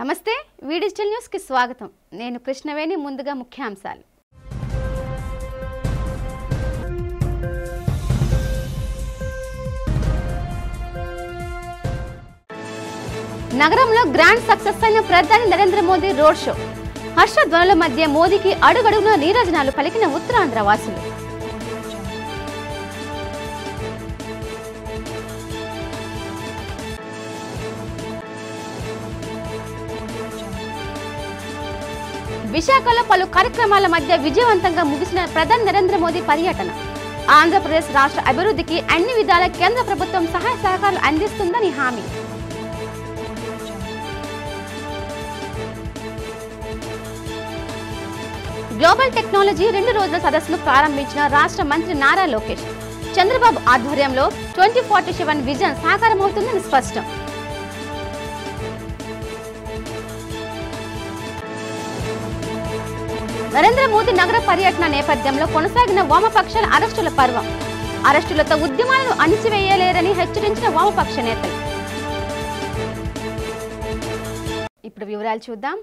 నమస్తే వి digital news కి స్వాగతం। నేను కృష్ణవేణి। ముందుగా ముఖ్యాంశాలు। నగరంలో గ్రాండ్ సక్సెస్ అయిన ప్రధాని నరేంద్ర మోదీ రోడ్ షో। హర్షధ్వనుల మధ్య మోదీకి అడుగడుగునా నీరాజనాలు పలికిన ఉత్తరాంధ్ర వాసులు। విశాఖలో పలు కార్యక్రమాల మధ్య విజయవంతంగా ముగిసిన ప్రధాని నరేంద్ర మోదీ పర్యటన। ఆంధ్రప్రదేశ్ రాష్ట్ర అభివృద్ధికి అన్ని విధాల కేంద్ర ప్రభుత్వం సహాయ సహకారాలు అందిస్తుందని హామీ। గ్లోబల్ టెక్నాలజీ 2 రోజుల సదస్సును ప్రారంభించిన రాష్ట్ర మంత్రి నారా లోకేష్। చంద్రబాబు ఆధ్వర్యంలో 2047 విజన్ సాకారమవుతుందని స్పష్టం। నరేంద్ర మోదీ నగర పర్యటన నేపథ్యంలో కొనసాగిన వామపక్షాల అరెస్టుల పర్వం। అరెస్టులతో ఉద్యమాలను అణిచివేయలేరని హెచ్చరించిన వామపక్ష నేతలు। ఇప్పుడు వివరాలు చూద్దాం।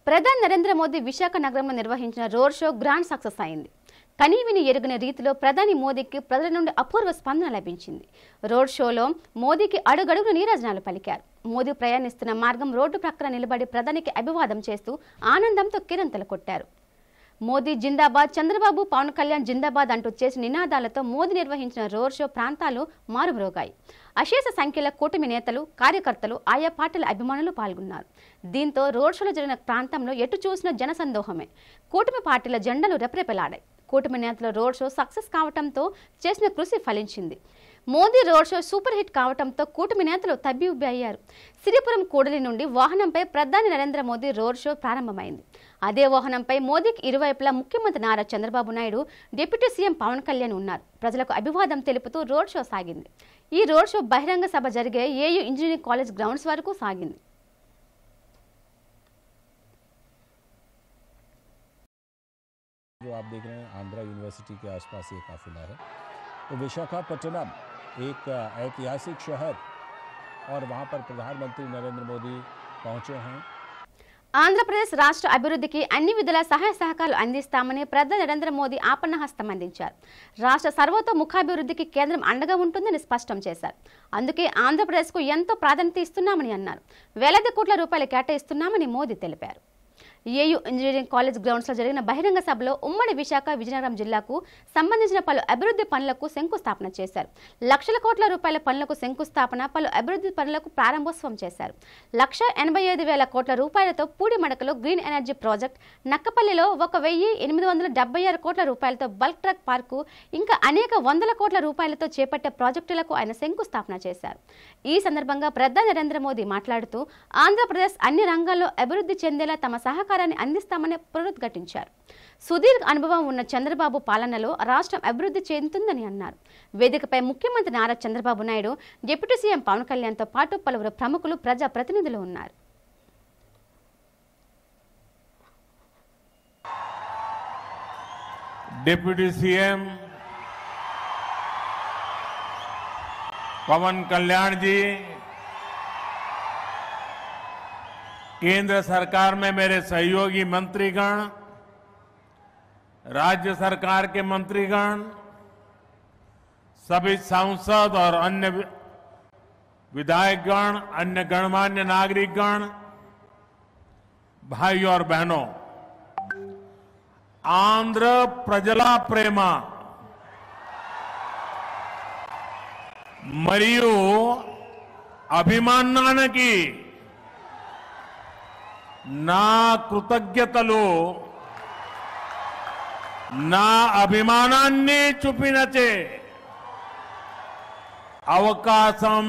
ప్రధాని నరేంద్ర మోదీ విశాఖ నగరంలో నిర్వహించిన రోడ్ షో గ్రాండ్ సక్సెస్ అయింది। కనీవిని ఎరుగని రీతిలో ప్రధాని మోదీకి ప్రజల నుండి అపూర్వ స్పందన లభించింది। రోడ్ షోలో మోదీకి అడుగడుగున నీరాజనాలు పలికారు। మోదీ ప్రయాణిస్తున్న మార్గం రోడ్డు ప్రక్కన నిలబడి ప్రధానికి అభివాదం చేస్తూ ఆనందంతో కిరంతలు కొట్టారు। మోదీ జిందాబాద్, చంద్రబాబు, పవన్ కళ్యాణ్ జిందాబాద్ అంటూ చేసిన నినాదాలతో మోదీ నిర్వహించిన రోడ్ షో ప్రాంతాలు మారుమ్రోగాయి। అశేష సంఖ్యలో కూటమి నేతలు, కార్యకర్తలు, ఆయా పార్టీల అభిమానులు పాల్గొన్నారు। దీంతో రోడ్ షోలో జరిగిన ప్రాంతంలో ఎటు చూసిన జనసందోహమే। కూటమి పార్టీల జెండాలు రెపరెపలాడాయి। కూటమి నేతల రోడ్ షో సక్సెస్ కావడంతో చేసిన కృషి ఫలించింది। Modi road show super hit కావడంతో కూటమి నేతలు తబ్బిబ్బి అయ్యారు। సిరిపురం కూడలి నుండి వాహనంపై ప్రధాని నరేంద్ర మోదీ రోడ్ షో ప్రారంభమైంది। అదే వాహనంపై మోదీకి ఇరువైపులా ముఖ్యమంత్రి నారా చంద్రబాబు నాయుడు, డిప్యూటీ సీఎం పవన్ కళ్యాణ్ ఉన్నారు। ప్రజలకు అభివాదం తెలుపుతూ రోడ్ షో సాగింది। ఈ రోడ్ షో బహిరంగ సభ జరిగే ఏయూ ఇంజనీరింగ్ కాలేజ్ గ్రౌండ్స్ వరకు సాగింది। जो आप देख रहे हैं आंध्रा यूनिवर्सिटी के आसपास ये काफिला है। तो विशाखापट्टनम एक ऐतिहासिक शहर और वहाँ पर प्रधानमंत्री नरेंद्र मोदी पहुँचे हैं। ఆంధ్రప్రదేశ్ రాష్ట్ర అభివృద్ధికి అన్ని విధాల సహాయ సహకారాలు అందిస్తామని ప్రధాని నరేంద్ర మోదీ ఆపన్నహస్తం అందించారు। రాష్ట్ర సర్వతోముఖాభివృద్ధికి కేంద్రం అండగా ఉంటుందని స్పష్టం చేశారు। అందుకే ఆంధ్రప్రదేశ్కు ఎంతో ప్రాధాన్యత ఇస్తున్నామని అన్నారు। వేలాది కోట్ల రూపాయలు కేటాయిస్తున్నామని మోదీ తెలిపారు। ఏయూ ఇంజనీరింగ్ కాలేజ్ గ్రౌండ్స్లో జరిగిన బహిరంగ సభలో ఉమ్మడి విశాఖ, విజయనగరం జిల్లాకు సంబంధించిన పలు అభివృద్ధి పనులకు శంకుస్థాపన చేశారు। లక్షల కోట్ల రూపాయల పనులకు శంకుస్థాపన, పలు అభివృద్ధి పనులకు ప్రారంభోత్సవం చేశారు। 1,85,000 కోట్ల రూపాయలతో పూడిమడకలో గ్రీన్ ఎనర్జీ ప్రాజెక్ట్, నక్కపల్లిలో 1,876 కోట్ల రూపాయలతో బల్క్ ట్రక్ పార్కు, ఇంకా అనేక వందల కోట్ల రూపాయలతో చేపట్టే ప్రాజెక్టులకు ఆయన శంకుస్థాపన చేశారు। ఈ సందర్భంగా ప్రధాని నరేంద్ర మోదీ మాట్లాడుతూ ఆంధ్రప్రదేశ్ అన్ని రంగాల్లో అభివృద్ధి చెందేలా తమ సహకారాన్ని అందిస్తామని పునరుద్ఘాటించారు। సుదీర్ఘ అనుభవం ఉన్న చంద్రబాబు పాలనలో రాష్ట్రం అభివృద్ధి చెందుతుందని అన్నారు। వేదికపై ముఖ్యమంత్రి నారా చంద్రబాబు నాయుడు, డిప్యూటీ సీఎం పవన్ కళ్యాణ్తో పాటు పలువురు ప్రముఖులు, ప్రజా ప్రతినిధులు ఉన్నారు। डिप्यूटी सीएम पवन कल्याण जी, केंद्र सरकार में मेरे सहयोगी मंत्रीगण, राज्य सरकार के मंत्रीगण, सभी सांसद और अन्य विधायकगण, अन्य गणमान्य नागरिकगण, भाई और बहनों, आंध्र प्रजला प्रेमा मरियु अभिमानानकी నా కృతజ్ఞతలు, నా అభిమానాన్ని చూపినచే అవకాశం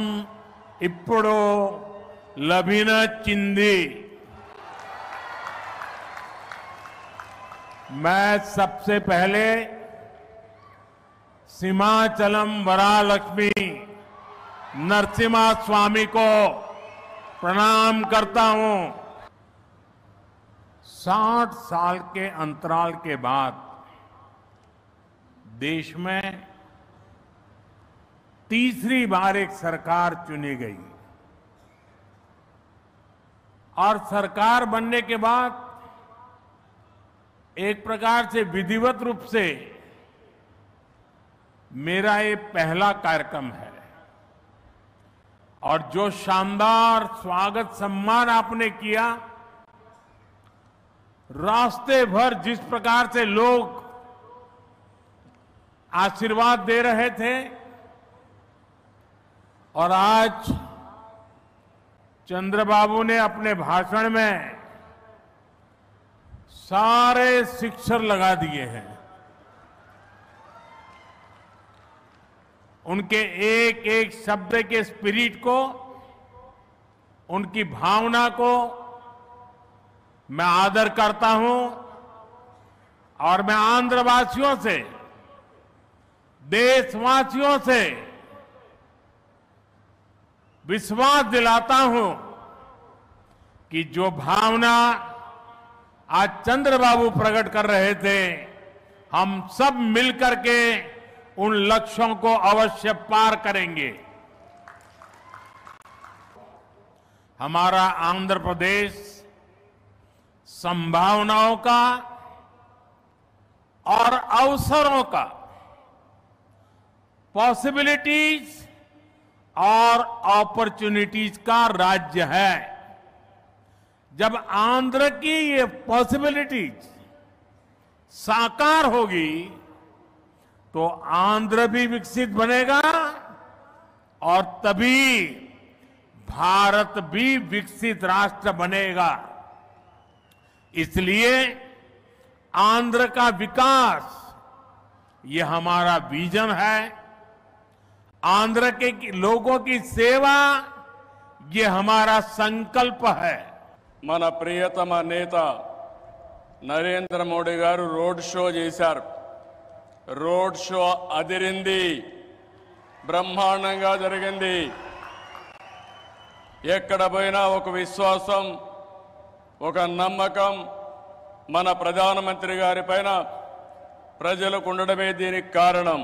ఇప్పుడు లభించింది। मैं सबसे पहले सिमाचलम वरालक्ष्मी नरसिम्हा स्वामी को प्रणाम करता हूं। 60 साल के अंतराल के बाद देश में तीसरी बार एक सरकार चुनी गई और सरकार बनने के बाद एक प्रकार से विधिवत रूप से मेरा ये पहला कार्यक्रम है और जो शानदार स्वागत सम्मान आपने किया, रास्ते भर जिस प्रकार से लोग आशीर्वाद दे रहे थे और आज चंद्रबाबू ने अपने भाषण में सारे शिक्षर लगा दिए हैं। उनके एक एक शब्द के स्पिरिट को, उनकी भावना को मैं आदर करता हूं और मैं आंध्रवासियों से, देशवासियों से विश्वास दिलाता हूं कि जो भावना आज चंद्रबाबू प्रकट कर रहे थे, हम सब मिलकर के उन लक्ष्यों को अवश्य पार करेंगे। हमारा आंध्र प्रदेश संभावनाओं का और अवसरों का, पॉसिबिलिटीज और अपॉर्चुनिटीज का राज्य है। जब आंध्र की ये पॉसिबिलिटीज साकार होगी तो आंध्र भी विकसित बनेगा और तभी भारत भी विकसित राष्ट्र बनेगा। इसलिए आंध्र का विकास ये हमारा विजन है। आंध्र के लोगों की सेवा ये हमारा संकल्प है। మన ప్రియతమ నేత నరేంద్ర మోడీ గారు రోడ్ షో చేశారు. రోడ్ షో అదిరింది, బ్రహ్మాండంగా జరిగింది. ఎక్కడ పోయినా ఒక విశ్వాసం, ఒక నమ్మకం మన ప్రధానమంత్రి గారి పైన ప్రజలకు ఉండడమే దీనికి కారణం.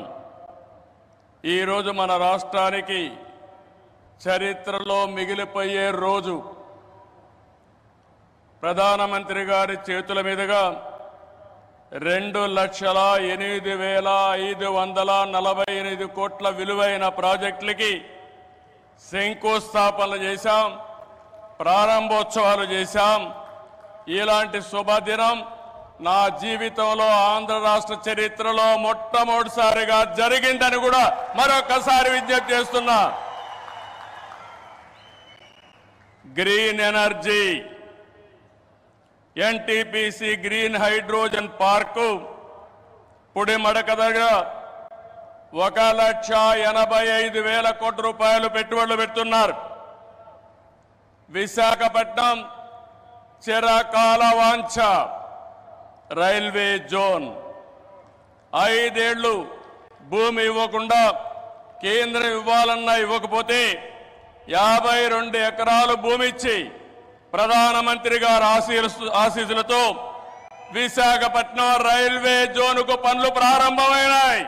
ఈ రోజు మన రాష్ట్రానికి చరిత్రలో మిగిలిపోయే రోజు. ప్రధానమంత్రి గారి చేతుల మీదుగా 2,08,548 కోట్ల విలువైన ప్రాజెక్టులకి శంకుస్థాపనలు చేశాం, ప్రారంభోత్సవాలు చేశాం. ఇలాంటి శుభదినం నా జీవితంలో ఆంధ్ర రాష్ట్ర చరిత్రలో మొట్టమొదటిసారిగా జరిగిందని కూడా మరొకసారి విజ్ఞప్తి చేస్తున్నా. Green energy, NTPC green hydrogen park Pudimadaka దగ్గర 1,85,000 కోట్ల రూపాయలు పెట్టుబడులు పెడుతున్నారు. విశాఖపట్నం చిరకాల వాంఛ రైల్వే జోన్ 5 ఏళ్లు భూమి ఇవ్వకుండా కేంద్రం ఇవ్వాలన్నా ఇవ్వకపోతే 52 ఎకరాలు భూమి ఇచ్చి ప్రధానమంత్రి గారి ఆశీస్సులతో విశాఖపట్నం రైల్వే జోన్కు పనులు ప్రారంభమైనాయి.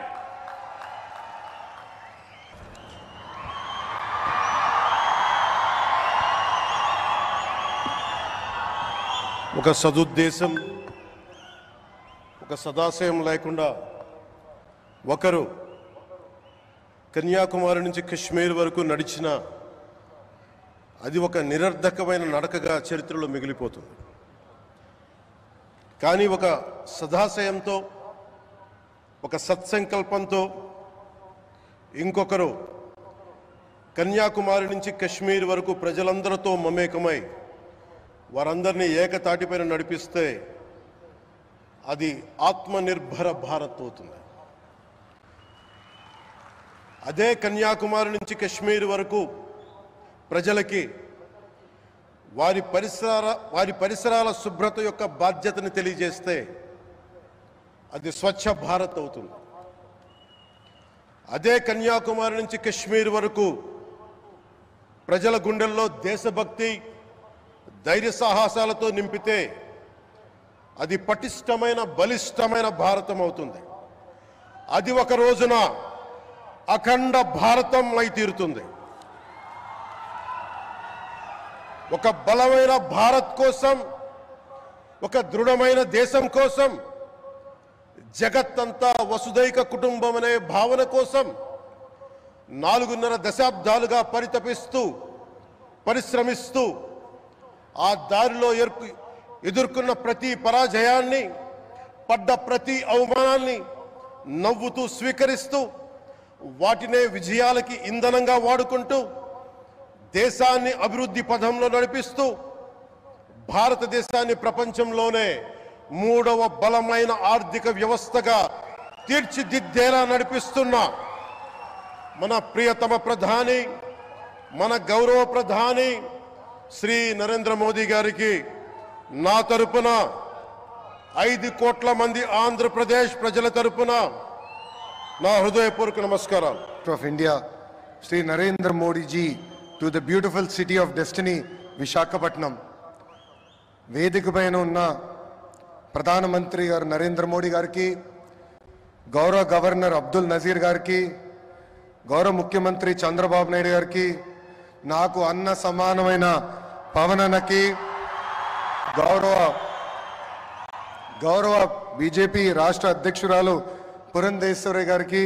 ఒక సదుద్దేశం, ఒక సదాశయం లేకుండా ఒకరు కన్యాకుమారి నుంచి కశ్మీర్ వరకు నడిచిన అది ఒక నిరర్ధకమైన నడకగా చరిత్రలో మిగిలిపోతుంది. కానీ ఒక సదాశయంతో, ఒక సత్సంకల్పంతో ఇంకొకరు కన్యాకుమారి నుంచి కశ్మీర్ వరకు ప్రజలందరితో మమేకమై వారందరినీ ఏకతాటిపైన నడిపిస్తే అది ఆత్మనిర్భర భారత్ అవుతుంది. అదే కన్యాకుమారి నుంచి కశ్మీర్ వరకు ప్రజలకి వారి పరిసరాల శుభ్రత యొక్క బాధ్యతను తెలియజేస్తే అది స్వచ్ఛ భారత్ అవుతుంది. అదే కన్యాకుమారి నుంచి కశ్మీర్ వరకు ప్రజల గుండెల్లో దేశభక్తి, ధైర్య సాహసాలతో నింపితే అది పటిష్టమైన, బలిష్టమైన భారతం అవుతుంది. అది ఒక రోజున అఖండ భారతం అయి తీరుతుంది. ఒక బలమైన భారత్ కోసం, ఒక దృఢమైన దేశం కోసం, జగత్తంతా వసుదైక కుటుంబం అనే భావన కోసం 4.5 దశాబ్దాలుగా పరితపిస్తూ పరిశ్రమిస్తూ ఆ దారిలో ఎదుర్కొన్న ప్రతి పరాజయాన్ని, పడ్డ ప్రతి అవమానాన్ని నవ్వుతూ స్వీకరిస్తూ వాటినే విజయాలకి ఇంధనంగా వాడుకుంటూ దేశాన్ని అభివృద్ధి పథంలో నడిపిస్తూ భారతదేశాన్ని ప్రపంచంలోనే 3వ బలమైన ఆర్థిక వ్యవస్థగా తీర్చిదిద్దేలా నడిపిస్తున్న మన ప్రియతమ ప్రధాని, మన గౌరవ ప్రధాని శ్రీ నరేంద్ర మోదీ గారికి నా తరపున 5 కోట్ల మంది ఆంధ్రప్రదేశ్ ప్రజల తరపున నా హృదయపూర్వక నమస్కారాలు. of India, Sri Narendra Modi ji, to the beautiful city of destiny, Visakhapatnam. వేదిక పైన ఉన్న ప్రధానమంత్రి గారు నరేంద్ర మోడీ గారికి, గౌరవ గవర్నర్ అబ్దుల్ నజీర్ గారికి, గౌరవ ముఖ్యమంత్రి చంద్రబాబు నాయుడు గారికి, నాకు అన్న సమానమైన పవనన్నకి, గౌరవ బీజేపీ రాష్ట్ర అధ్యక్షురాలు పురంధేశ్వరి గారికి,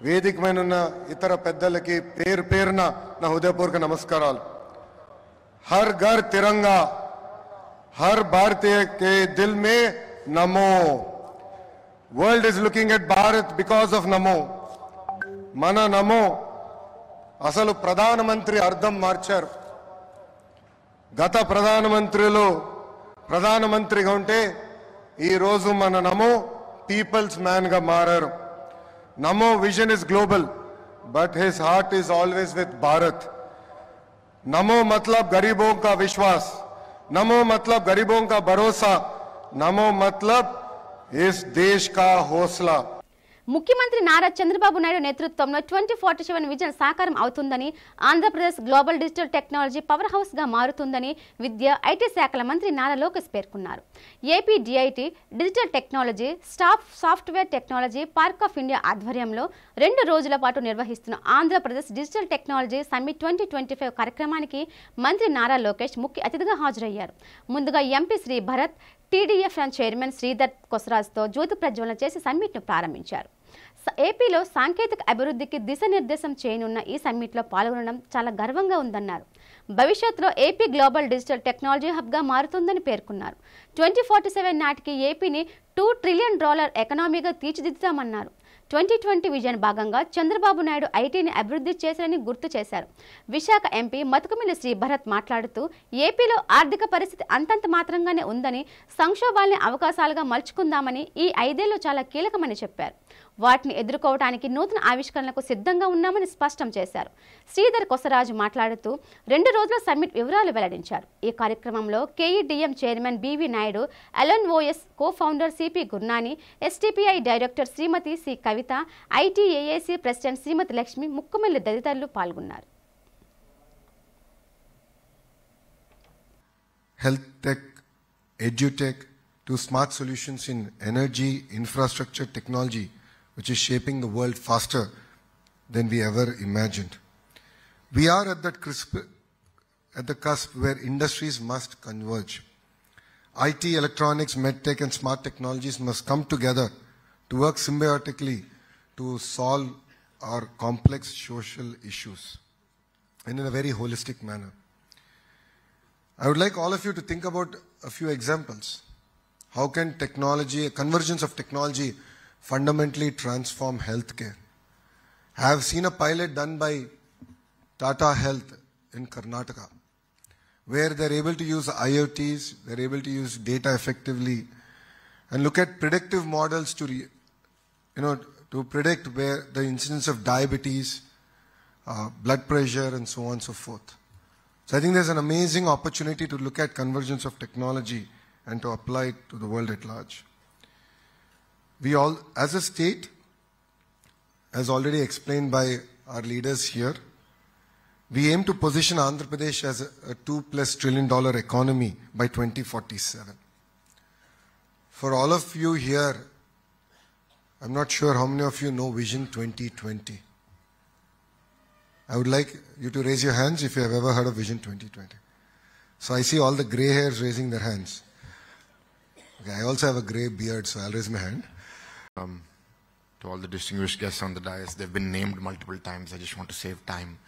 వేదిక పైన ఉన్న ఇతర పెద్దలకి పేరు పేరున నా హృదయపూర్వక నమస్కారాలు. హర్ ఘర్ తిరంగా, हर भारतीय के दिल में नमो. World is looking at Bharat because of नमो. మన నమో అసలు ప్రధానమంత్రి అర్థం మార్చారు. గత ప్రధానమంత్రిగా ఉంటే ఈ రోజు మన నమో పీపుల్స్ మ్యాన్ గా మారారు. నమో vision is global but his heart is always with Bharat. नमो मतलब गरीबों का विश्वास, नमो मतलब गरीबों का भरोसा, नमो मतलब इस देश का हौसला. ముఖ్యమంత్రి నారా చంద్రబాబు నాయుడు నేతృత్వంలో 2047 విజన్ సాకారం అవుతుందని, Andhra Pradesh global digital technology power house గా మారుతుందని విద్య, ఐటీ శాఖల మంత్రి నారా లోకేష్ పేర్కొన్నారు. AP DIT digital technology software technology park of India ఆధ్వర్యంలో 2 రోజుల పాటు నిర్వహిస్తున్న ఆంధ్రప్రదేశ్ డిజిటల్ టెక్నాలజీ సమ్మిట్ 2025 కార్యక్రమానికి మంత్రి నారా లోకేష్ ముఖ్య అతిథిగా హాజరయ్యారు. ముందుగా MP Shri Bharat, TDF chairman Sridhar కొసరాజ్తో జ్యోతి ప్రజ్వలన చేసి సమ్మిట్ను ప్రారంభించారు. ఏపీలో సాంకేతిక అభివృద్ధికి దిశానిర్దేశం చేయనున్న ఈ సమ్మిట్లో పాల్గొనడం చాలా గర్వంగా ఉందన్నారు. భవిష్యత్తులో ఏపీ గ్లోబల్ డిజిటల్ టెక్నాలజీ హబ్గా మారుతుందని పేర్కొన్నారు. 2047 నాటికి ఏపీని $2 ట్రిలియన్ ఎకనామీగా తీర్చిదిద్దుతామన్నారు. 2020 విజన్ భాగంగా చంద్రబాబు నాయుడు ఐటీని అభివృద్ధి చేశారని గుర్తు చేశారు. విశాఖ ఎంపీ మతుకుమిల్లి శ్రీ భరత్ మాట్లాడుతూ ఏపీలో ఆర్థిక పరిస్థితి అంతంత మాత్రంగానే ఉందని, సంక్షోభాల్ని అవకాశాలుగా మలుచుకుందామని, ఈ 5 ఏళ్లు చాలా కీలకమని చెప్పారు. వాటిని ఎదుర్కోవడానికి నూతన ఆవిష్కరణలకు సిద్ధంగా ఉన్నామని స్పష్టం చేశారు. శ్రీధర్ కొసరాజు మాట్లాడుతూ 2 రోజుల సమ్మిట్ వివరాలు వెల్లడించారు. ఈ కార్యక్రమంలో KEDM chairman BV Naidu, LNOS co founder CP Gurnani, STPI director Shrimati C Kavita, ITAAC president Shrimati Lakshmi, Mukkumilli తదితరులు పాల్గొన్నారు. Health tech, edutech, to smart solutions in energy, infrastructure, technology, which is shaping the world faster than we ever imagined. We are at the cusp where industries must converge. IT, electronics, medtech and smart technologies must come together to work symbiotically to solve our complex social issues and in a very holistic manner. I would like all of you to think about a few examples. How can technology, a convergence of technology, fundamentally transform healthcare? I have seen a pilot done by Tata Health in Karnataka, where they're able to use IoTs, they're able to use data effectively, and look at predictive models to predict where the incidence of diabetes, blood pressure, and so on and so forth. So I think there's an amazing opportunity to look at convergence of technology and to apply it to the world at large. We all, as a state, as already explained by our leaders here, we aim to position Andhra Pradesh as a $2+ trillion economy by 2047. For all of you here, I'm not sure how many of you know Vision 2020. I would like you to raise your hands if you have ever heard of Vision 2020. So I see all the grey hairs raising their hands. Okay, I also have a grey beard, so I'll raise my hand. To all the distinguished guests on the dais, they've been named multiple times. I just want to save time.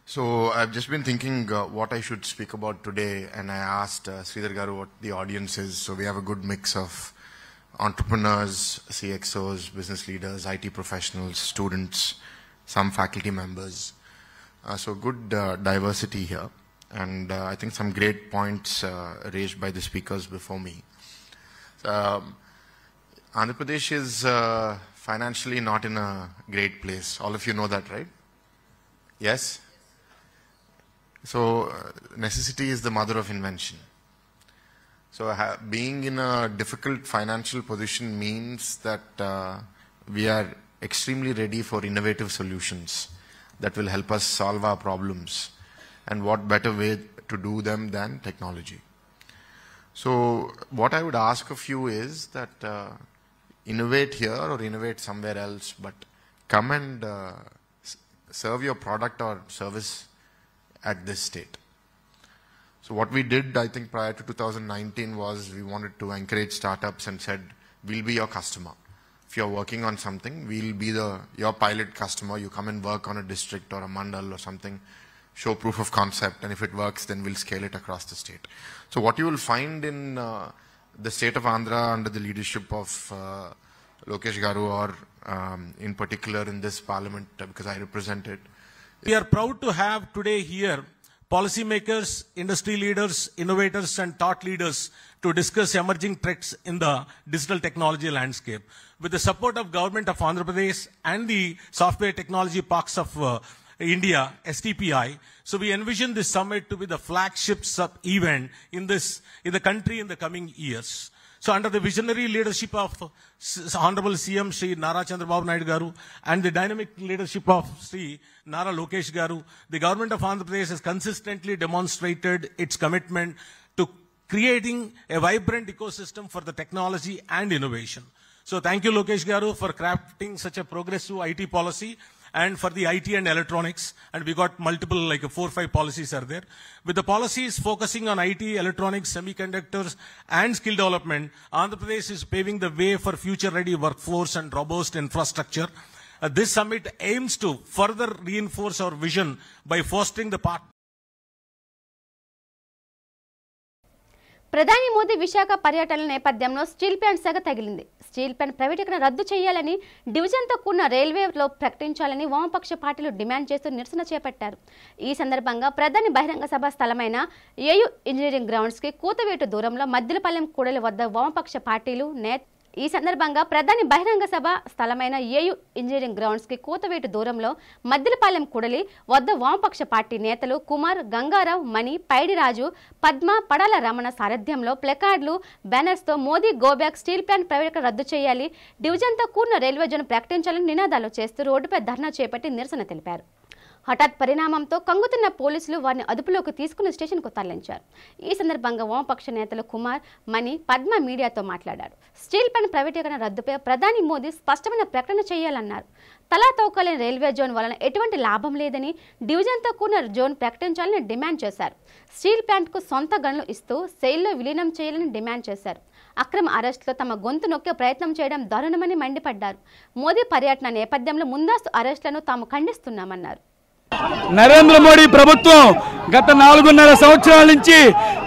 So I've just been thinking what I should speak about today, and I asked Sridhar Garu what the audience is. So we have a good mix of entrepreneurs, CXOs, business leaders, IT professionals, students, some faculty members. So good diversity here, and I think some great points raised by the speakers before me. Andhra Pradesh is financially not in a great place. All of you know that, right? Yes? So necessity is the mother of invention. So being in a difficult financial position means that we are extremely ready for innovative solutions that will help us solve our problems. And what better way to do them than technology? So what I would ask of you is that innovate here or innovate somewhere else, but come and serve your product or service at this state. So what we did, I think, prior to 2019 was we wanted to encourage startups and said, we'll be your customer. If you're working on something, we'll be your pilot customer. You come and work on a district or a mandal or something, show proof of concept, and if it works, then we'll scale it across the state. So what you will find in the state of Andhra under the leadership of Lokesh Garu, or in particular in this parliament, because I represent it. We are proud to have today here policymakers, industry leaders, innovators and thought leaders to discuss emerging threats in the digital technology landscape. With the support of Government of Andhra Pradesh and the Software Technology Parks of India, STPI, so we envision this summit to be the flagship event in the country in the coming years. So under the visionary leadership of Honorable CM Shri Nara Chandrababu Naidu Garu and the dynamic leadership of Shri Nara Lokesh Garu, the Government of Andhra Pradesh has consistently demonstrated its commitment to creating a vibrant ecosystem for the technology and innovation. So thank you, Lokesh Garu, for crafting such a progressive IT policy and for the IT and electronics. And we got multiple, like 4 or 5 policies are there. With the policies focusing on IT, electronics, semiconductors, and skill development, Andhra Pradesh is paving the way for future-ready workforce and robust infrastructure. This summit aims to further reinforce our vision by fostering the part. ప్రధాని మోదీ విశాఖ పర్యటనల నేపథ్యంలో steel plant సెగ తగిలింది. Steel plant ప్రైవేటీకరణ రద్దు చేయాలని, డివిజన్తో కూడిన రైల్వేలో ప్రకటించాలని వామపక్ష పార్టీలు డిమాండ్ చేస్తూ నిరసన చేపట్టారు. ఈ సందర్భంగా ప్రధాని బహిరంగ సభ స్థలమైన ఏయూ ఇంజనీరింగ్ గ్రౌండ్స్కి కూతవేటు దూరంలో మద్దిలపాలెం కూడలి వద్ద వామపక్ష పార్టీలు ఈ సందర్భంగా ప్రధాని బహిరంగ సభ స్థలమైన ఏయూ ఇంజనీరింగ్ గ్రౌండ్స్కి కూతవేటు దూరంలో మద్దిలపాలెం కూడలి వద్ద వామపక్ష పార్టీ నేతలు కుమార్, గంగారావు, మణి, పైడిరాజు, పద్మ, పడాల రమణ సారథ్యంలో ప్లకార్డులు, బ్యానర్స్తో మోదీ గోబ్యాక్, స్టీల్ ప్లాంట్ ప్రైవేటీకరణ రద్దు చేయాలి, డివిజన్తో కూడిన రైల్వే జోన్ ప్రకటించాలని నినాదాలు చేస్తూ రోడ్డుపై ధర్నా చేపట్టి నిరసన తెలిపారు. హఠాత్ పరిణామంతో కంగుతున్న పోలీసులు వారిని అదుపులోకి తీసుకుని స్టేషన్కు తరలించారు. ఈ సందర్భంగా వామపక్ష నేతలు కుమార్, మణి, పద్మ మీడియాతో మాట్లాడారు. స్టీల్ ప్లాంట్ ప్రైవేటీకరణ రద్దుపై ప్రధాని మోదీ స్పష్టమైన ప్రకటన చేయాలన్నారు. తలాతోకలేని రైల్వే జోన్ వలన ఎటువంటి లాభం లేదని, డివిజన్తో కూడిన జోన్ ప్రకటించాలని డిమాండ్ చేశారు. స్టీల్ ప్లాంట్కు సొంత గనులు ఇస్తూ సెయిల్లో విలీనం చేయాలని డిమాండ్ చేశారు. అక్రమ అరెస్టులో తమ గొంతు నొక్కే ప్రయత్నం చేయడం దారుణమని మండిపడ్డారు. మోదీ పర్యటన నేపథ్యంలో ముందస్తు అరెస్టులను తాము ఖండిస్తున్నామన్నారు. నరేంద్ర మోడీ ప్రభుత్వం గత 4.5 సంవత్సరాల నుంచి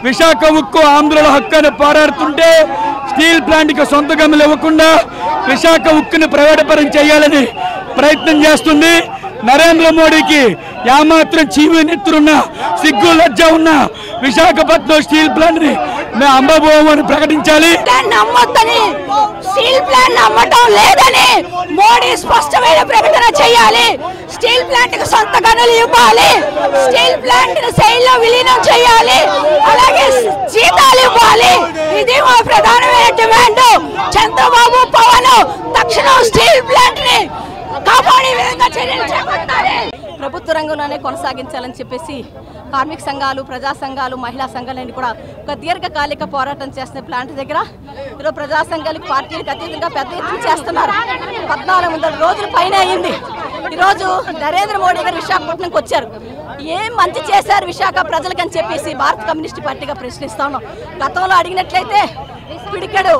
విశాఖ ఉక్కు ఆంధ్రుల హక్కు అని పోరాడుతుంటే స్టీల్ ప్లాంట్కి సొంత గనులు ఇవ్వకుండా విశాఖ ఉక్కుని ప్రైవేటీకరణ చేయాలని ప్రయత్నం చేస్తుంది. నరేంద్ర మోడీకి ఏమాత్రం చీవి నెత్తురున్న, సిగ్గు లజ్జ ఉన్న విశాఖపట్నం స్టీల్ ప్లాంట్ ని మేము అమ్మబోమని ప్రకటించాలి. నమ్మొద్దని, స్టీల్ ప్లాంట్ నమ్మటం లేదని మోడీ స్పష్టమైన ప్రకటన చేయాలి. స్టీల్ ప్లాంట్ కి సొంత గనులు ఇవ్వాలి, స్టీల్ ప్లాంట్ ని సెయిల్లో విలీనం చేయాలి, అలాగే జీతాలు ఇవ్వాలి. ఇది మా ప్రధానమైన డిమాండ్. చంద్రబాబు, పవన్ తక్షణం స్టీల్ ప్లాంట్ ని కాపాడే విధంగా చర్యలు చేపట్టాలి. ప్రభుత్వ రంగంలోనే కొనసాగించాలని చెప్పేసి కార్మిక సంఘాలు, ప్రజా సంఘాలు, మహిళా సంఘాలన్నీ కూడా ఒక దీర్ఘకాలిక పోరాటం చేస్తున్న ప్లాంట్ దగ్గర ఈరోజు ప్రజా సంఘాలకు పార్టీలకు అతీతంగా పెద్ద ఎత్తున చేస్తున్నారు. 1400 రోజుల పైన అయింది. ఈరోజు నరేంద్ర మోడీ గారు విశాఖపట్నంకి వచ్చారు. ఏం మంచి చేశారు విశాఖ ప్రజలకని చెప్పేసి భారత కమ్యూనిస్ట్ పార్టీగా ప్రశ్నిస్తా ఉన్నాం. గతంలో అడిగినట్లయితే పిడికెడు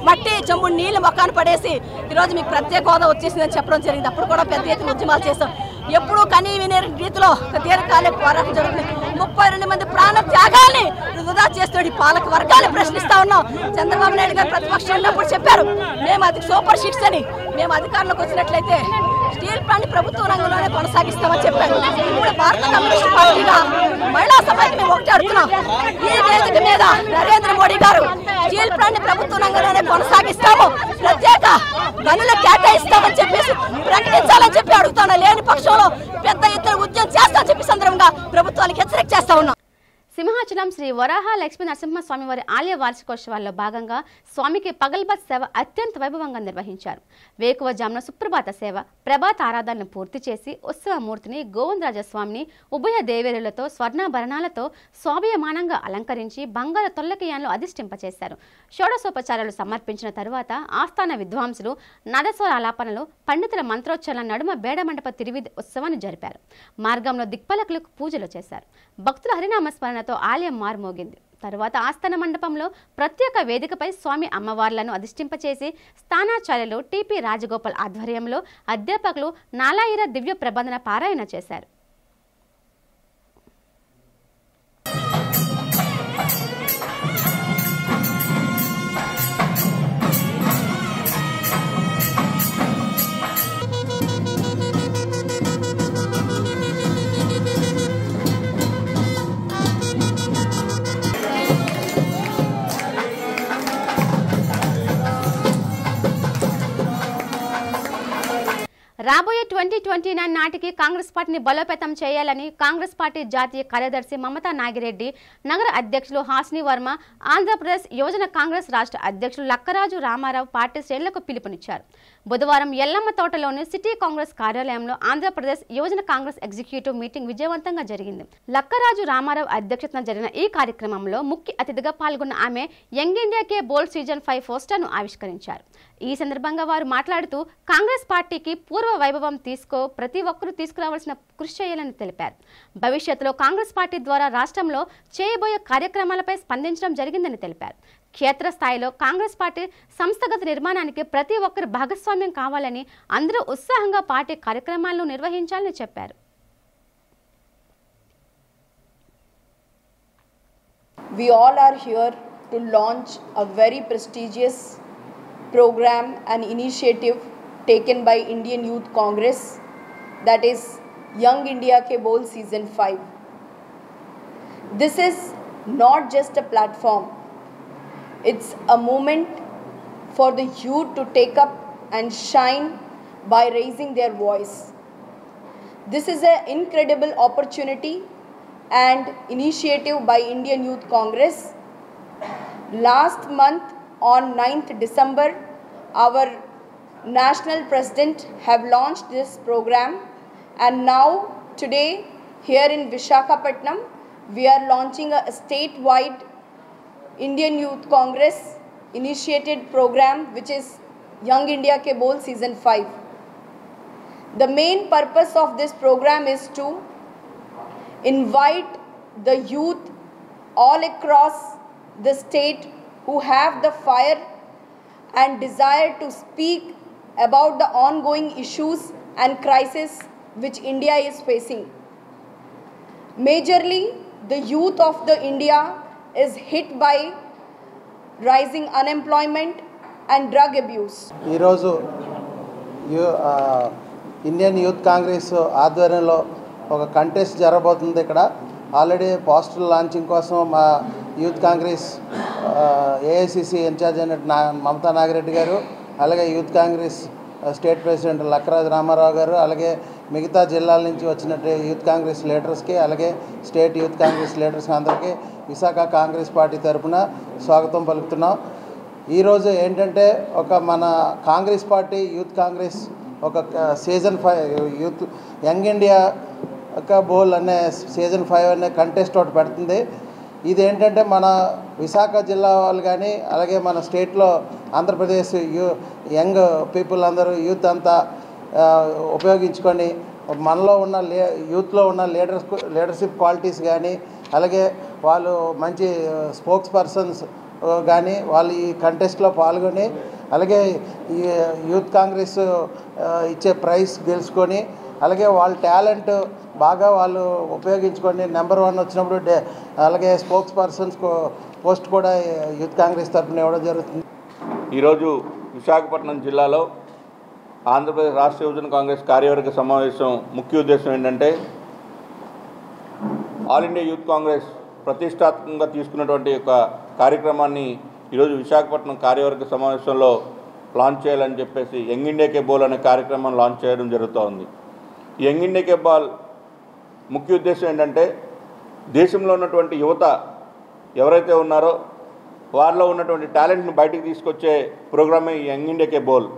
మట్టి చెంబు నీళ్లు మొక్కాను పడేసి ఈరోజు మీకు ప్రత్యేక హోదా వచ్చేసిందని చెప్పడం జరిగింది. అప్పుడు కూడా పెద్ద ఎత్తున ఉద్యమాలు చేస్తాం. ఎప్పుడూ కనీ వినే రీతిలో దీర్ఘకాలిక పోరాటం జరుగుతుంది. 32 మంది ప్రాణ త్యాగాల్ని వృధా చేస్తాడు ఈ పాలక వర్గాన్ని ప్రశ్నిస్తా ఉన్నాం. చంద్రబాబు నాయుడు గారు ప్రతిపక్షంలో ఉన్నప్పుడు చెప్పారు మేము అది సూపర్ 6 అని. మేము అధికారంలోకి వచ్చినట్లయితే స్టీల్ ప్లాంట్ ప్రభుత్వ రంగంలోనే కొనసాగిస్తామని చెప్పారు. ఇప్పుడు భారత కమ్యూనిస్ట్ పార్టీగా మహిళా సభకి మేము ఒకటి అడుగుతున్నాం. ఈ వేదిక మీద నరేంద్ర మోడీ గారు స్టీల్ ప్లాంట్ ప్రభుత్వ రంగంలోనే కొనసాగిస్తాము, ప్రత్యేక గనులు కేటాయిస్తామని చెప్పేసి ప్రకటించాలని చెప్పి అడుగుతాను. లేని పక్షంలో పెద్ద ఎత్తున ఉద్యమం చేస్తామని చెప్పి సందర్భంగా ప్రభుత్వానికి హెచ్చరిక చేస్తా ఉన్నాం. సింహాచలం శ్రీ వరాహ లక్ష్మీ నరసింహస్వామి వారి ఆలయ వార్షికోత్సవాల్లో భాగంగా స్వామికి పగల్బత్ సేవ అత్యంత వైభవంగా నిర్వహించారు. వేకువజామున సుప్రభాత సేవ, ప్రభాత ఆరాధనను పూర్తి చేసి ఉత్సవమూర్తిని గోవిందరాజస్వామిని ఉభయ దేవేరులతో స్వర్ణాభరణాలతో శోభయమానంగా అలంకరించి బంగారు తొల్లకియాన్లో అధిష్ఠింపచేశారు. షోడశోపచారాలు సమర్పించిన తరువాత ఆస్థాన విద్వాంసులు నాదస్వర ఆలాపనలు, పండితుల మంత్రోచ్చరణ నడుమ బేడమండప తిరువిధి ఉత్సవాన్ని జరిపారు. మార్గంలో దిక్పాలకులకు పూజలు చేశారు. భక్తుల హరినామస్మరణ ఆలయం మారుమోగింది. తరువాత ఆస్థాన మండపంలో ప్రత్యేక వేదికపై స్వామి అమ్మవార్లను అధిష్ఠింపచేసి స్థానాచార్యులు టిపి రాజగోపాల్ ఆధ్వర్యంలో అధ్యాపకులు నాలాయిర దివ్య ప్రబంధన పారాయణ చేశారు. రాబోయే 2029 నాటికి కాంగ్రెస్ పార్టీని బలోపేతం చేయాలని కాంగ్రెస్ పార్టీ జాతీయ కార్యదర్శి మమతా నాగిరెడ్డి, నగర అధ్యక్షులు హాస్ని వర్మ, ఆంధ్రప్రదేశ్ యువజన కాంగ్రెస్ రాష్ట్ర అధ్యక్షులు లక్కరాజు రామారావు పార్టీ శ్రేణులకు పిలుపునిచ్చారు. బుధవారం ఎల్లమ్మ తోటలోని సిటీ కాంగ్రెస్ కార్యాలయంలో ఆంధ్రప్రదేశ్ యువజన కాంగ్రెస్ ఎగ్జిక్యూటివ్ మీటింగ్ విజయవంతంగా జరిగింది. లక్కరాజు రామారావు అధ్యక్షతన జరిగిన ఈ కార్యక్రమంలో ముఖ్య అతిథిగా పాల్గొన్న ఆమె యంగ్ ఇండియా కే బోల్డ్ సీజన్ 5 పోస్టర్ను ఆవిష్కరించారు. ఈ సందర్భంగా వారు మాట్లాడుతూ కాంగ్రెస్ పార్టీకి పూర్వ వైభవం ప్రతి ఒక్కరూ తీసుకురావాల్సిన కృషి చేయాలని తెలిపారు. భవిష్యత్తులో కాంగ్రెస్ పార్టీ ద్వారా రాష్ట్రంలో చేయబోయే కార్యక్రమాలపై స్పందించడం జరిగిందని తెలిపారు. క్షేత్రస్థాయిలో కాంగ్రెస్ పార్టీ సంస్థాగత నిర్మాణానికి ప్రతి ఒక్కరు భాగస్వామ్యం కావాలని, అందరూ ఉత్సాహంగా పార్టీ కార్యక్రమాలను నిర్వహించాలని చెప్పారు. We all are here to launch a very prestigious program and initiative taken by Indian Youth Congress, that is Young India Ke Bol Season 5. This is not just a platform, it's a moment for the youth to take up and shine by raising their voice. This is an incredible opportunity and initiative by Indian Youth Congress. Last month on 9th December, our national president have launched this program, and now today here in Visakhapatnam we are launching a statewide Indian Youth Congress initiated program, which is Young India Ke Bol Season 5. The main purpose of this program is to invite the youth all across the state who have the fire and desire to speak about the ongoing issues and crises which India is facing. Majorly, the youth of the India is hit by rising unemployment and drug abuse. ఈరోజు Indian youth Congress ఆధ్వర్యంలో ఒక contest జరగబోతుంది. ఇక్కడ already poster launching కోసం మా youth Congress AICC incharge అయిన మమతా నాగిరెడ్డి గారు, అలాగే youth Congress state president Lakkaraju Ramarao garu, అలాగే మిగతా జిల్లాల నుంచి వచ్చినట్టు యూత్ కాంగ్రెస్ లీడర్స్కి, అలాగే స్టేట్ యూత్ కాంగ్రెస్ లీడర్స్ అందరికీ విశాఖ కాంగ్రెస్ పార్టీ తరఫున స్వాగతం పలుకుతున్నాం. ఈరోజు ఏంటంటే మన కాంగ్రెస్ పార్టీ యూత్ కాంగ్రెస్ ఒక సీజన్ 5 యూత్ యంగ్ ఇండియా బోల్ అనే సీజన్ 5 అనే కంటెస్ట్ ఒకటి పెడుతుంది. ఇదేంటంటే మన విశాఖ జిల్లా వాళ్ళు కానీ అలాగే మన స్టేట్లో ఆంధ్రప్రదేశ్ యంగ్ పీపుల్ అందరూ యూత్ అంతా ఉపయోగించుకొని మనలో ఉన్న యూత్లో ఉన్న లీడర్షిప్ క్వాలిటీస్ కానీ అలాగే వాళ్ళు మంచి స్పోక్స్ పర్సన్స్ కానీ వాళ్ళు ఈ కంటెస్ట్లో పాల్గొని అలాగే ఈ యూత్ కాంగ్రెస్ ఇచ్చే ప్రైజ్ గెలుచుకొని అలాగే వాళ్ళ టాలెంట్ బాగా వాళ్ళు ఉపయోగించుకొని నెంబర్ 1 వచ్చినప్పుడు అలాగే స్పోక్స్ పర్సన్స్ పోస్ట్ కూడా యూత్ కాంగ్రెస్ తరఫున ఇవ్వడం జరుగుతుంది. ఈరోజు విశాఖపట్నం జిల్లాలో ఆంధ్రప్రదేశ్ రాష్ట్ర యువజన కాంగ్రెస్ కార్యవర్గ సమావేశం ముఖ్య ఉద్దేశం ఏంటంటే ఆల్ ఇండియా యూత్ కాంగ్రెస్ ప్రతిష్టాత్మకంగా తీసుకున్నటువంటి ఒక కార్యక్రమాన్ని ఈరోజు విశాఖపట్నం కార్యవర్గ సమావేశంలో లాంచ్ చేయాలని చెప్పేసి యంగ్ ఇండియా కే బోల్ అనే కార్యక్రమాన్ని లాంచ్ చేయడం జరుగుతూ ఉంది. యంగ్ ఇండియా కే బాల్ ముఖ్య ఉద్దేశం ఏంటంటే దేశంలో ఉన్నటువంటి యువత ఎవరైతే ఉన్నారో వారిలో ఉన్నటువంటి టాలెంట్ను బయటికి తీసుకొచ్చే ప్రోగ్రామే యంగ్ ఇండియా కే బోల్.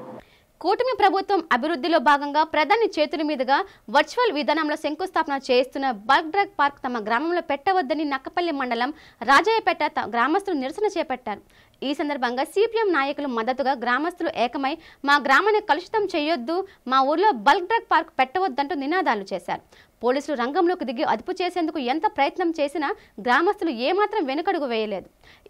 కూటమి ప్రభుత్వం అభివృద్ధిలో భాగంగా ప్రధాని చేతుల మీదుగా వర్చువల్ విధానంలో శంకుస్థాపన చేస్తున్న బల్క్ డ్రగ్ పార్క్ తమ గ్రామంలో పెట్టవద్దని నక్కపల్లి మండలం రాజయ్యపేట గ్రామస్తులు నిరసన చేపట్టారు. ఈ సందర్భంగా సిపిఎం నాయకులు మద్దతుగా గ్రామస్తులు ఏకమై మా గ్రామాన్ని కలుషితం చేయొద్దు, మా ఊర్లో బల్క్ డ్రగ్ పార్క్ పెట్టవద్దంటూ నినాదాలు చేశారు. పోలీసులు రంగంలోకి దిగి అదుపు చేసేందుకు ఎంత ప్రయత్నం చేసినా గ్రామస్తులు ఏమాత్రం వెనుకడుగు వేయలేదు.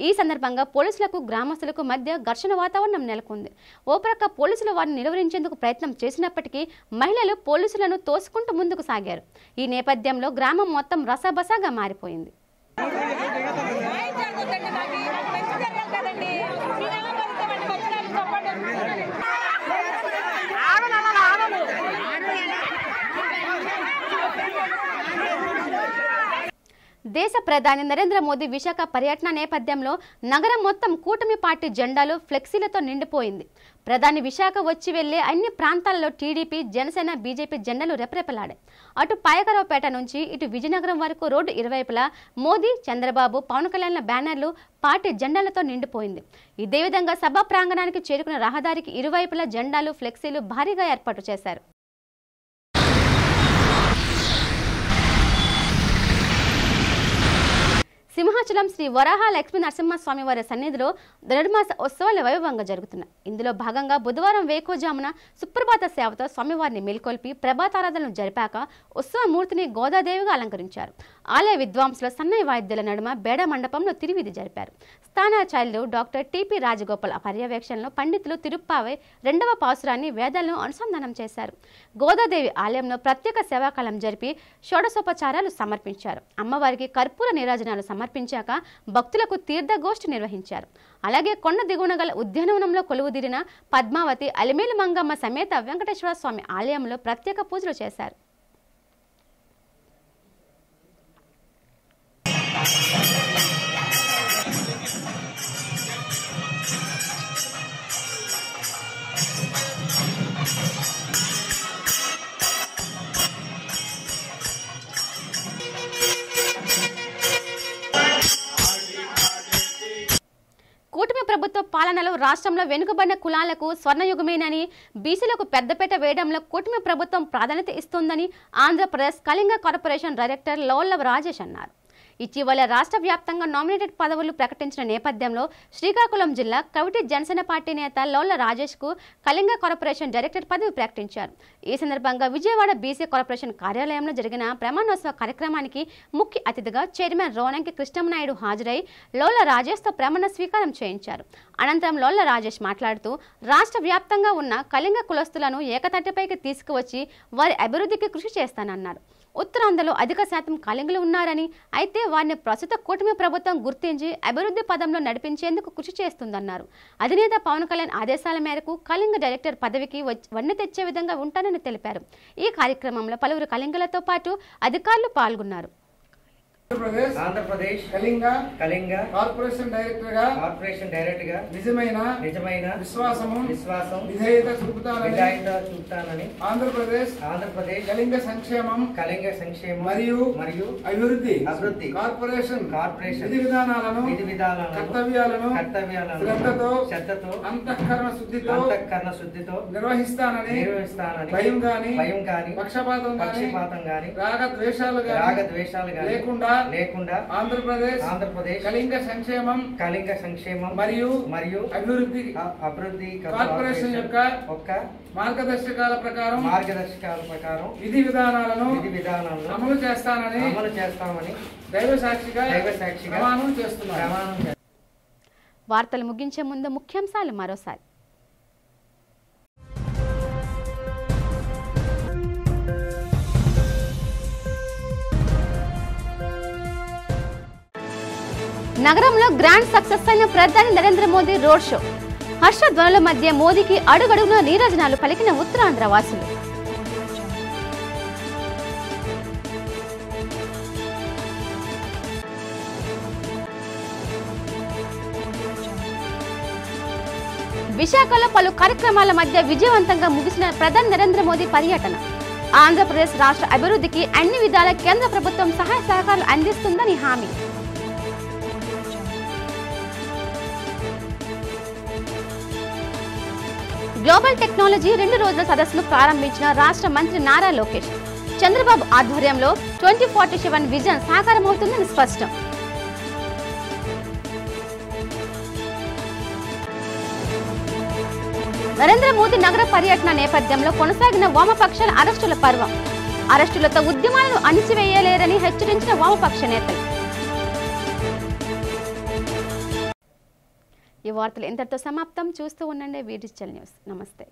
ఈ సందర్భంగా పోలీసులకు గ్రామస్తులకు మధ్య ఘర్షణ వాతావరణం నెలకొంది. ఓ ప్రక్క పోలీసులు వారిని నిలువరించేందుకు ప్రయత్నం చేసినప్పటికీ మహిళలు పోలీసులను తోసుకుంటూ ముందుకు సాగారు. ఈ నేపథ్యంలో గ్రామం మొత్తం రసాబసాగా మారిపోయింది. దేశ ప్రధాని నరేంద్ర మోదీ విశాఖ పర్యటన నేపథ్యంలో నగరం మొత్తం కూటమి పార్టీ జెండాలు ఫ్లెక్సీలతో నిండిపోయింది. ప్రధాని విశాఖ వచ్చి వెళ్లే అన్ని ప్రాంతాల్లో టీడీపీ, జనసేన, బీజేపీ జెండాలు రెపరెపలాడాయి. అటు పాయకరావుపేట నుంచి ఇటు విజయనగరం వరకు రోడ్డు ఇరువైపులా మోదీ, చంద్రబాబు, పవన్ కళ్యాణ్ల బ్యానర్లు పార్టీ జెండాలతో నిండిపోయింది. ఇదే విధంగా సభా ప్రాంగణానికి చేరుకున్న రహదారికి ఇరువైపులా జెండాలు, ఫ్లెక్సీలు భారీగా ఏర్పాటు చేశారు. సింహాచలం శ్రీ వరాహ లక్ష్మీ నరసింహస్వామి వారి సన్నిధిలో ధనుర్మాస ఉత్సవాలు వైభవంగా జరుగుతున్నాయి. ఇందులో భాగంగా బుధవారం వేకోజామున సుప్రభాత సేవతో స్వామివారిని మేల్కొల్పి ప్రభాతారాధనలు జరిపాక ఉత్సవమూర్తిని గోదాదేవిగా అలంకరించారు. ఆలయ విద్వాంసుల సన్నయ్య వాయిద్యాల నడుమ బేడ మండపంలో తిరువిధి జరిపారు. స్థానాచార్యులు డాక్టర్ టిపి రాజగోపాల్ పర్యవేక్షణలో పండితులు తిరుప్పావై 2వ పాసురాన్ని వేదాలను అనుసంధానం చేశారు. గోదాదేవి ఆలయంలో ప్రత్యేక సేవాకాలం జరిపి షోడశోపచారాలు సమర్పించారు. అమ్మవారికి కర్పూర నీరాజనాలు సమర్పించాక భక్తులకు తీర్థగోష్ఠి నిర్వహించారు. అలాగే కొండ దిగువన గల ఉద్యానవనంలో కొలువుదీరిన పద్మావతి, అలిమేలు మంగమ్మ సమేత వెంకటేశ్వర స్వామి ఆలయంలో ప్రత్యేక పూజలు చేశారు. కూటమి ప్రభుత్వ పాలనలో రాష్ట్రంలో వెనుకబడిన కులాలకు స్వర్ణయుగమేనని, బీసీలకు పెద్దపీట వేయడంలో కూటమి ప్రభుత్వం ప్రాధాన్యత ఇస్తోందని ఆంధ్రప్రదేశ్ కళింగ కార్పొరేషన్ డైరెక్టర్ లోల్ల రాజేష్ అన్నారు. ఇటీవల రాష్ట్ర వ్యాప్తంగా నామినేటెడ్ పదవులు ప్రకటించిన నేపథ్యంలో శ్రీకాకుళం జిల్లా కవిటి జనసేన పార్టీ నేత లోల్ల రాజేష్కు కళింగ కార్పొరేషన్ డైరెక్టర్ పదవి ప్రకటించారు. ఈ సందర్భంగా విజయవాడ బీసీ కార్పొరేషన్ కార్యాలయంలో జరిగిన ప్రమాణోత్సవ కార్యక్రమానికి ముఖ్య అతిథిగా చైర్మన్ రోనంకి కృష్ణంనాయుడు హాజరై లోల్ల రాజేష్తో ప్రమాణ స్వీకారం చేయించారు. అనంతరం లోల్ల రాజేష్ మాట్లాడుతూ రాష్ట్ర వ్యాప్తంగా ఉన్న కళింగ కులస్తులను ఏకతాటిపైకి తీసుకువచ్చి వారి అభివృద్ధికి కృషి చేస్తానన్నారు. ఉత్తరాంధ్రలో అధిక శాతం కళింగులు ఉన్నారని, అయితే వారిని ప్రస్తుత కూటమి ప్రభుత్వం గుర్తించి అభివృద్ధి పదంలో నడిపించేందుకు కృషి చేస్తుందన్నారు. అధినేత పవన్ కళ్యాణ్ ఆదేశాల మేరకు కళింగ డైరెక్టర్ పదవికి వన్నె తెచ్చే విధంగా ఉంటానని తెలిపారు. ఈ కార్యక్రమంలో పలువురు కళింగులతో పాటు అధికారులు పాల్గొన్నారు. ఆంధ్రప్రదేశ్ కళింగ కార్పొరేషన్ డైరెక్టర్ గా నిజమైన విశ్వాసం విధేయత చూపుతానని ఆంధ్రప్రదేశ్ కళింగ సంక్షేమం మరియు అభివృద్ధి కార్పొరేషన్ విధి విధానాలను కర్తవ్యాలను శ్రద్ధతో అంతఃకరణ శుద్ధితో నిర్వహిస్తానని భయం గాని పక్షపాతం గాని రాగద్వేషాలు లేకుండా ఆంధ్రప్రదేశ్ కళింగ సంక్షేమం మరియు అభివృద్ధి కార్పొరేషన్ యొక్క మార్గదర్శకాల ప్రకారం విధి విధానాలను అమలు చేస్తామని దైవ సాక్షిగా ప్రమాణం చేస్తున్నాను. వార్తలు ముగించే ముందు ముఖ్యాంశాలు మరోసారి. నగరంలో గ్రాండ్ సక్సెస్ అయిన ప్రధాని నరేంద్ర మోదీ రోడ్ షో. హర్షధ్వనుల మధ్య మోదీకి అడుగడుగున నీరాజనాలు పలికిన ఉత్తరాంధ్ర వాసులు. విశాఖలో పలు కార్యక్రమాల మధ్య విజయవంతంగా ముగిసిన ప్రధాని నరేంద్ర మోదీ పర్యటన. ఆంధ్రప్రదేశ్ రాష్ట్ర అభివృద్ధికి అన్ని విధాల కేంద్ర ప్రభుత్వం సహాయ సహకారాలు అందిస్తుందని హామీ. గ్లోబల్ టెక్నాలజీ 2 రోజుల సదస్సును ప్రారంభించిన రాష్ట్ర మంత్రి నారా లోకేష్. చంద్రబాబు ఆధ్వర్యంలో 2047 విజన్ సాకారమవుతుందని స్పష్టం. నరేంద్ర మోదీ నగర పర్యటన నేపథ్యంలో కొనసాగిన వామపక్షాల అరెస్టుల పర్వం. అరెస్టులతో ఉద్యమాలను అణిచివేయలేరని హెచ్చరించిన వామపక్ష నేతలు. ఈ వార్తలు ఇంతటితో సమాప్తం. చూస్తూ ఉండండి డిజిటల్ న్యూస్. నమస్తే.